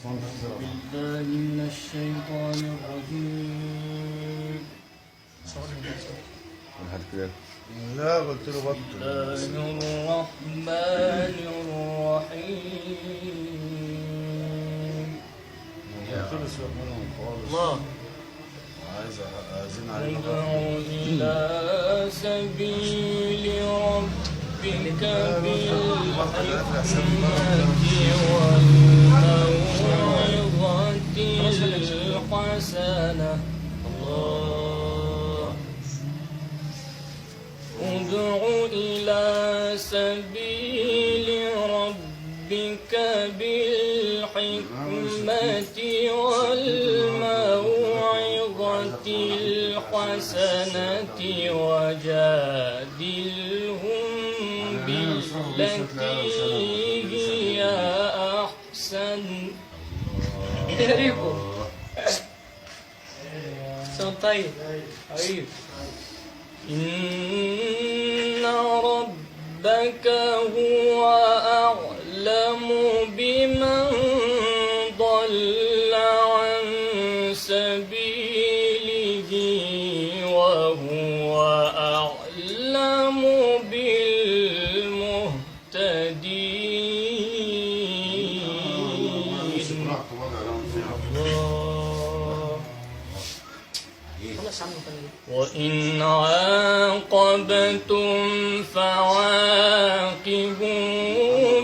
بالله من الشيطان الرجيم. لا قلت له بطل. بسم الله الرحمن الرحيم. الله عايز أزين عليه. ادع إلى سبيل ربك بالحكمة والموعظة الحسنة. الله. ادع إلى سبيل ربك بالحكمة والموعظة الحسنة وجادلهم بالتي هي أحسن. Rico. Soltai. Aí. إن ربك هو أعلم بمن ضل عن سبيله وهو أعلم بالمهتدين. وإن عاقبتم فعاقبوا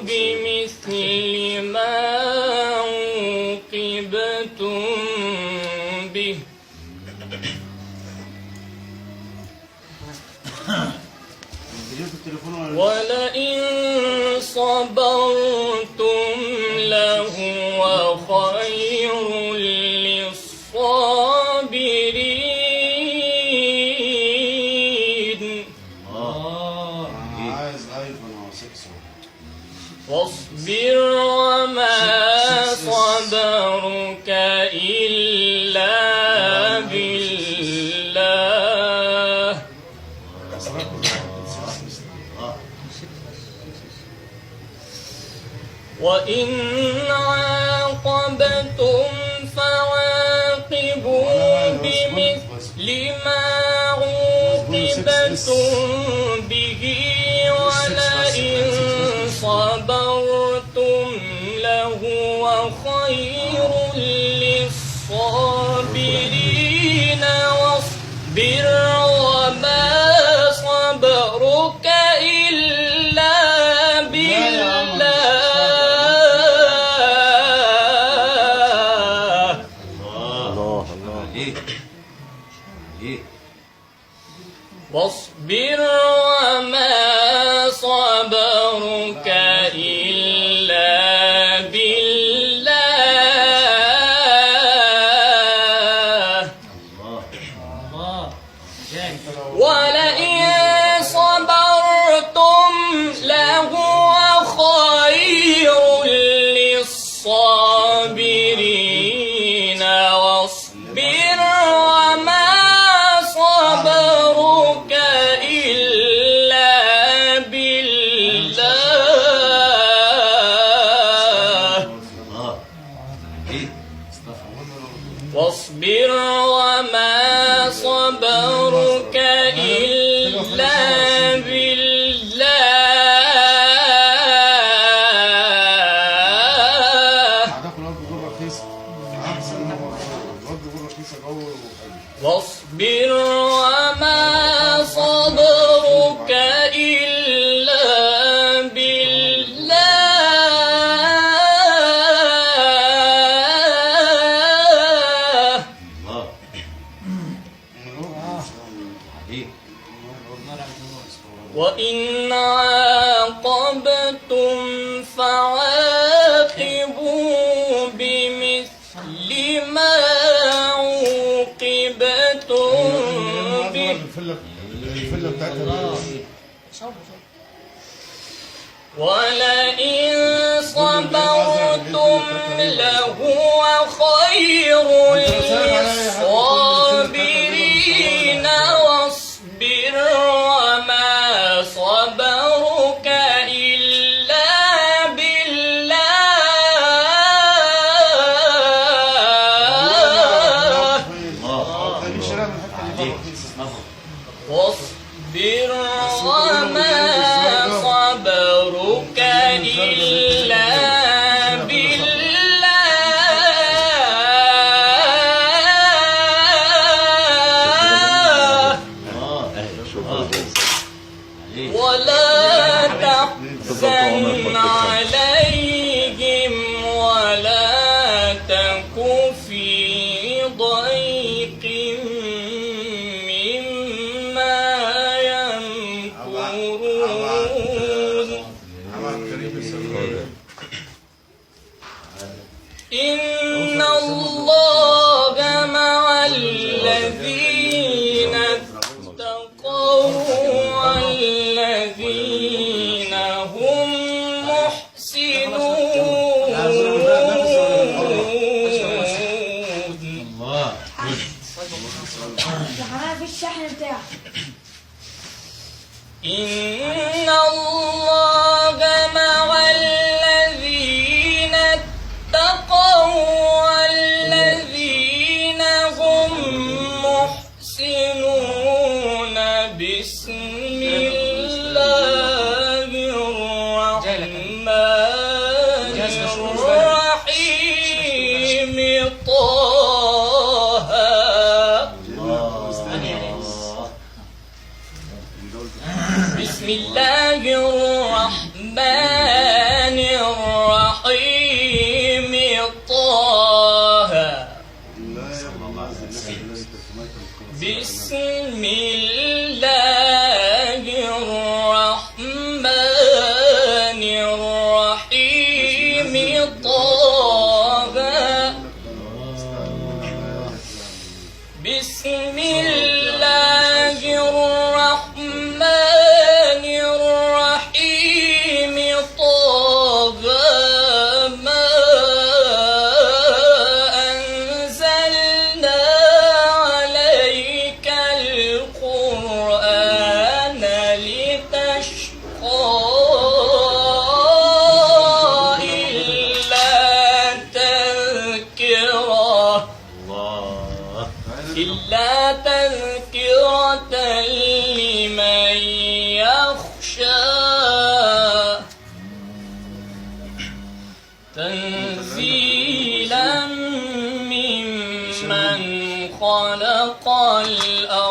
بمثل ما عوقبتم به. ولئن صبرتم لهو خير للصابرين. واصبر وما صبرك إلا بالله. وإن عاقبتم فعاقبوا بمثل ما عوقبتم به ولئن صبرتم لهو خير للصابرين. واصبر وما صبرك إلا بالله. واصبر وما صبرك إلا بالله. ولئن صبرتم لهو خير للصابرين. واصبر وما صبرك إلا بالله. واصبر وما صبرك إلا بالله. واصبر وما صبرك إلا بالله. وإن عاقبتم فعاقبوا بمثل ما عوقبتم به ولئن صبرتم لهو خير للصابرين. واصبر وما صبرك إلا بالله. إن الله مع الذين اتقوا والذين هم محسنون. الله. في الشحن بتاعك. إن الله مع الذين اتقوا والذين هم محسنون. بسم الله الرحمن الرحيم. طه. بسم الله الرحمن الرحيم. طه. بسم الله الرحمن الرحيم. طه. بسم الله الرحمن الرحيم. طه. ما أنزلنا عليك القرآن لتشقى إلا تذكرة لمن يخشى. تنزيلا ممن خلق الأرض